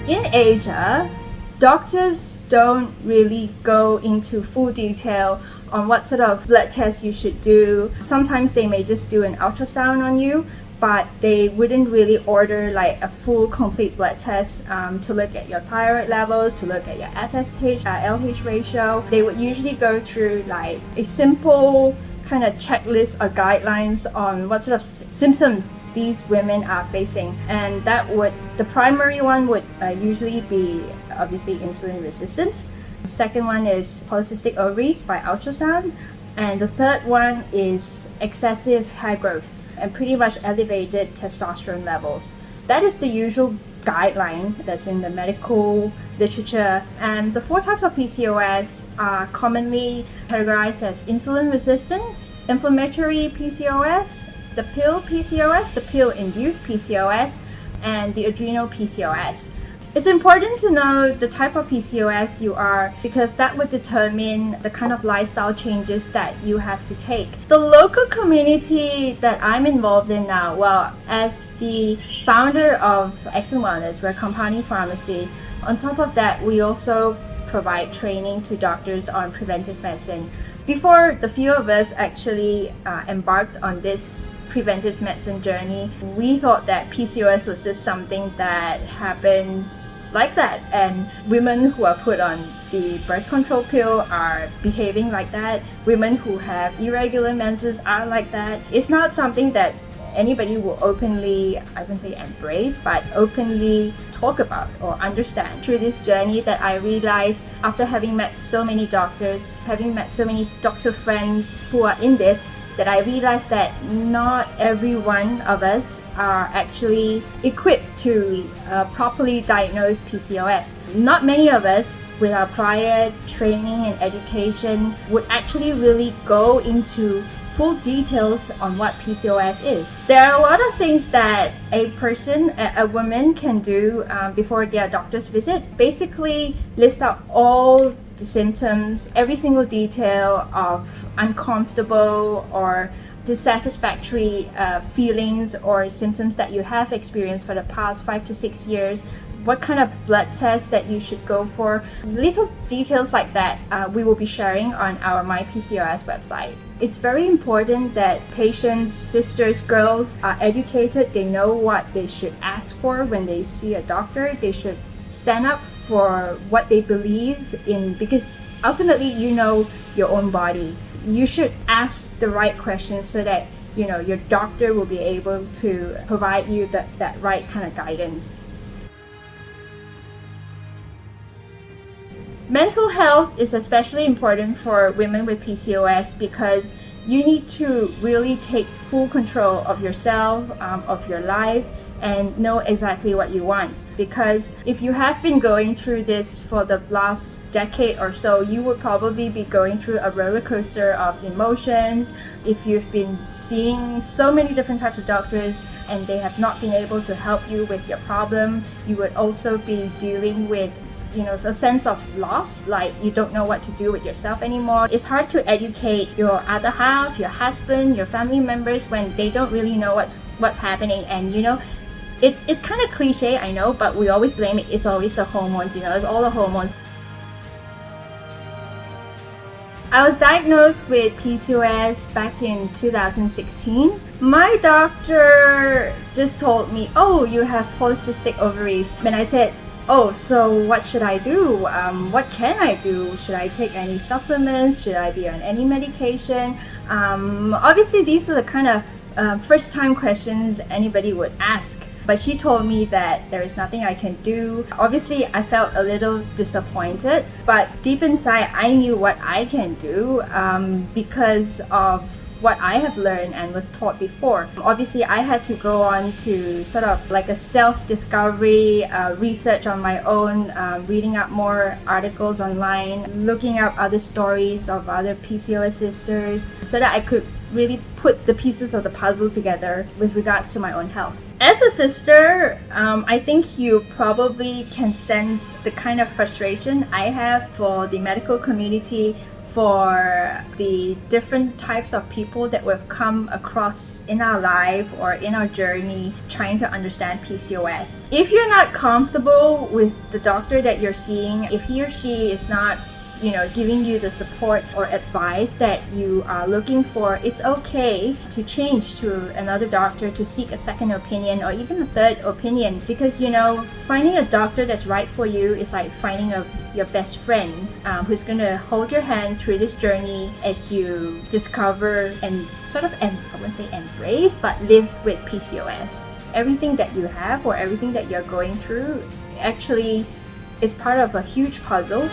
In Asia, doctors don't really go into full detail on what sort of blood tests you should do. Sometimes they may just do an ultrasound on you, but they wouldn't really order like a full complete blood test to look at your thyroid levels, to look at your FSH, LH ratio. They would usually go through like a simple kind of checklist or guidelines on what sort of symptoms these women are facing, and the primary one would usually be obviously insulin resistance. The second one is polycystic ovaries by ultrasound, and the third one is excessive hair growth and pretty much elevated testosterone levels. That is the usual guideline that's in the medical literature. And the 4 types of PCOS are commonly categorized as insulin resistant, inflammatory PCOS, the pill PCOS, the pill-induced PCOS, and the adrenal PCOS. It's important to know the type of PCOS you are because that would determine the kind of lifestyle changes that you have to take. The local community that I'm involved in now, well, as the founder of Excellent Wellness, we're a compounding pharmacy. On top of that, we also provide training to doctors on preventive medicine. Before the few of us actually embarked on this preventive medicine journey, we thought that PCOS was just something that happens like that, and women who are put on the birth control pill are behaving like that. Women who have irregular menses are like that. It's not something that anybody will openly, I wouldn't say embrace, but openly talk about or understand. Through this journey that I realized after having met so many doctors, having met so many doctor friends who are in this, that I realized that not every one of us are actually equipped to properly diagnose PCOS. Not many of us with our prior training and education would actually really go into full details on what PCOS is. There are a lot of things that a woman can do before their doctor's visit. Basically list out all the symptoms, every single detail of uncomfortable or dissatisfactory feelings or symptoms that you have experienced for the past 5 to 6 years. What kind of blood tests that you should go for. Little details like that we will be sharing on our My PCOS website. It's very important that patients, sisters, girls are educated. They know what they should ask for when they see a doctor. They should stand up for what they believe in, because ultimately you know your own body. You should ask the right questions so that your doctor will be able to provide you that right kind of guidance. Mental health is especially important for women with PCOS because you need to really take full control of yourself, of your life, and know exactly what you want. Because if you have been going through this for the last decade or so, you would probably be going through a roller coaster of emotions. If you've been seeing so many different types of doctors and they have not been able to help you with your problem, you would also be dealing with a sense of loss, like you don't know what to do with yourself anymore. It's hard to educate your other half, your husband, your family members when they don't really know what's happening. And it's kind of cliche, I know, but we always blame it. It's always the hormones, it's all the hormones. I was diagnosed with PCOS back in 2016. My doctor just told me, oh, you have polycystic ovaries. And I said, oh, so what should I do? What can I do? Should I take any supplements? Should I be on any medication? Obviously, these were the kind of first time questions anybody would ask. But she told me that there is nothing I can do. Obviously, I felt a little disappointed, but deep inside, I knew what I can do because of what I have learned and was taught before. Obviously, I had to go on to sort of like a self-discovery research on my own, reading up more articles online, looking up other stories of other PCOS sisters so that I could really put the pieces of the puzzle together with regards to my own health. As a sister, I think you probably can sense the kind of frustration I have for the medical community for the different types of people that we've come across in our life or in our journey trying to understand PCOS. If you're not comfortable with the doctor that you're seeing, if he or she is not giving you the support or advice that you are looking for, it's okay to change to another doctor, to seek a second opinion or even a third opinion, because finding a doctor that's right for you is like finding your best friend who's going to hold your hand through this journey as you discover and sort of, I wouldn't say embrace, but live with PCOS. Everything that you have or everything that you're going through actually is part of a huge puzzle.